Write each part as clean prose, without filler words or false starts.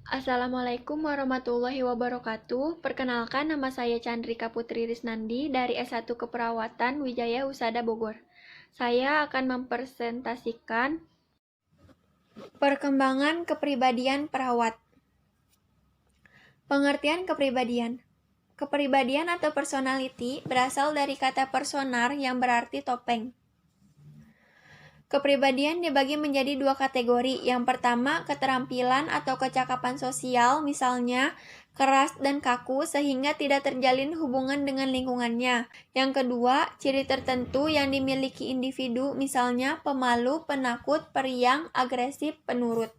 Assalamualaikum warahmatullahi wabarakatuh. Perkenalkan, nama saya Chandrika Putri Risnandi dari S1 Keperawatan Wijaya Husada Bogor. Saya akan mempresentasikan perkembangan kepribadian perawat. Pengertian kepribadian. Kepribadian atau personality berasal dari kata personar yang berarti topeng. Kepribadian dibagi menjadi dua kategori. Yang pertama, keterampilan atau kecakapan sosial, misalnya keras dan kaku sehingga tidak terjalin hubungan dengan lingkungannya. Yang kedua, ciri tertentu yang dimiliki individu, misalnya pemalu, penakut, periang, agresif, penurut.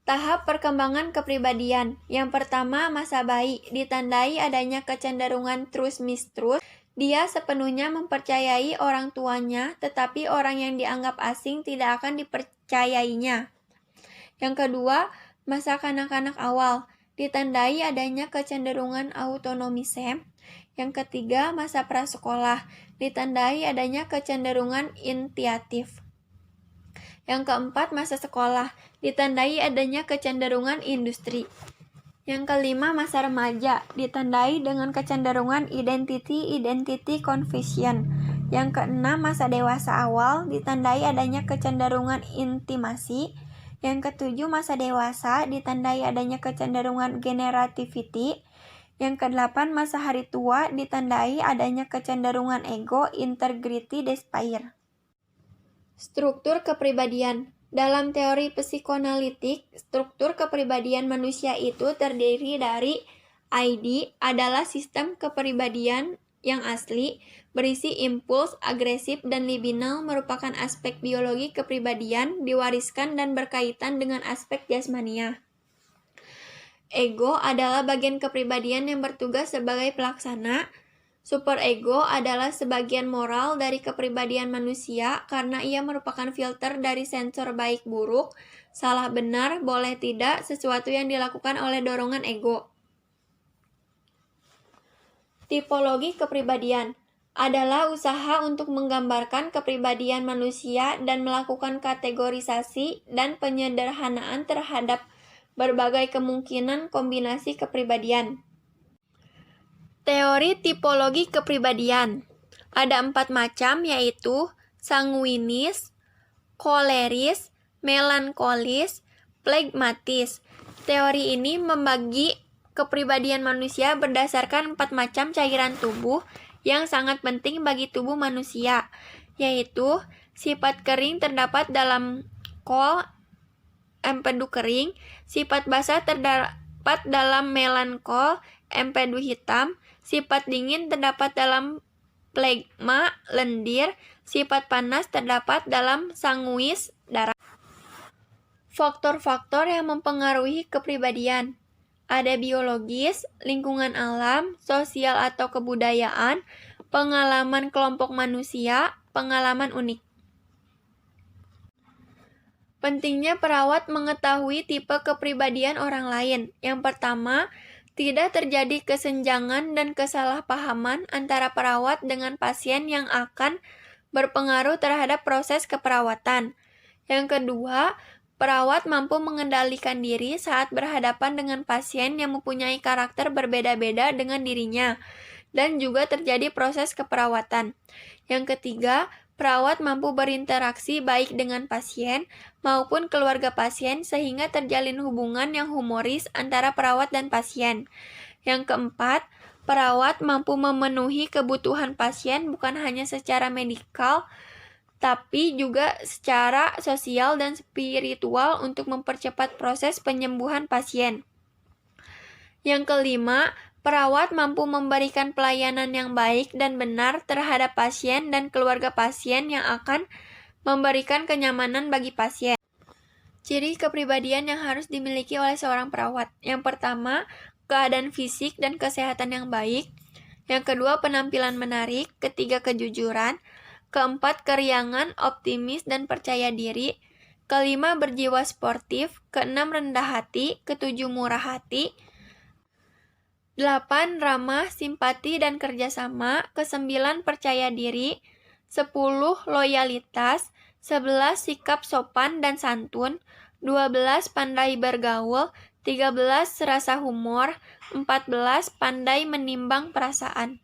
Tahap perkembangan kepribadian. Yang pertama, masa bayi, ditandai adanya kecenderungan trust-mistrust. Dia sepenuhnya mempercayai orang tuanya, tetapi orang yang dianggap asing tidak akan dipercayainya. Yang kedua, masa kanak-kanak awal, ditandai adanya kecenderungan autonomisme. Yang ketiga, masa prasekolah, ditandai adanya kecenderungan initiatif. Yang keempat, masa sekolah, ditandai adanya kecenderungan industri. Yang kelima, masa remaja, ditandai dengan kecenderungan identity confusion. Yang keenam, masa dewasa awal, ditandai adanya kecenderungan intimasi. Yang ketujuh, masa dewasa, ditandai adanya kecenderungan generativity. Yang kedelapan, masa hari tua, ditandai adanya kecenderungan ego, integrity, despair. Struktur kepribadian. Dalam teori psikoanalitik, struktur kepribadian manusia itu terdiri dari ID adalah sistem kepribadian yang asli, berisi impuls, agresif, dan libidinal merupakan aspek biologi kepribadian, diwariskan dan berkaitan dengan aspek jasmania. Ego adalah bagian kepribadian yang bertugas sebagai pelaksana. Superego adalah sebagian moral dari kepribadian manusia karena ia merupakan filter dari sensor baik buruk, salah benar, boleh tidak, sesuatu yang dilakukan oleh dorongan ego. Tipologi kepribadian adalah usaha untuk menggambarkan kepribadian manusia dan melakukan kategorisasi dan penyederhanaan terhadap berbagai kemungkinan kombinasi kepribadian. Teori tipologi kepribadian. Ada 4 macam, yaitu sanguinis, koleris, melankolis, flegmatis. Teori ini membagi kepribadian manusia berdasarkan 4 macam cairan tubuh yang sangat penting bagi tubuh manusia, yaitu sifat kering terdapat dalam kol, empedu kering, sifat basah terdapat dalam melankol, empedu hitam, sifat dingin terdapat dalam flegma, lendir, sifat panas terdapat dalam sanguis, darah. Faktor-faktor yang mempengaruhi kepribadian. Ada biologis, lingkungan alam, sosial atau kebudayaan, pengalaman kelompok manusia, pengalaman unik. Pentingnya perawat mengetahui tipe kepribadian orang lain. Yang pertama, tidak terjadi kesenjangan dan kesalahpahaman antara perawat dengan pasien yang akan berpengaruh terhadap proses keperawatan. Yang kedua, perawat mampu mengendalikan diri saat berhadapan dengan pasien yang mempunyai karakter berbeda-beda dengan dirinya, dan juga terjadi proses keperawatan. Yang ketiga, perawat mampu berinteraksi baik dengan pasien maupun keluarga pasien sehingga terjalin hubungan yang humoris antara perawat dan pasien. Yang keempat, perawat mampu memenuhi kebutuhan pasien bukan hanya secara medikal, tapi juga secara sosial dan spiritual untuk mempercepat proses penyembuhan pasien. Yang kelima, perawat mampu memberikan pelayanan yang baik dan benar terhadap pasien dan keluarga pasien yang akan memberikan kenyamanan bagi pasien. Ciri kepribadian yang harus dimiliki oleh seorang perawat. Yang pertama, keadaan fisik dan kesehatan yang baik. Yang kedua, penampilan menarik. Ketiga, kejujuran. Keempat, keriangan, optimis, dan percaya diri. Kelima, berjiwa sportif. Keenam, rendah hati. Ketujuh, murah hati. 8. Ramah, simpati, dan kerjasama. 9. Percaya diri. 10. Loyalitas. 11 sikap sopan dan santun, 12 pandai bergaul, 13 rasa humor, 14 pandai menimbang perasaan.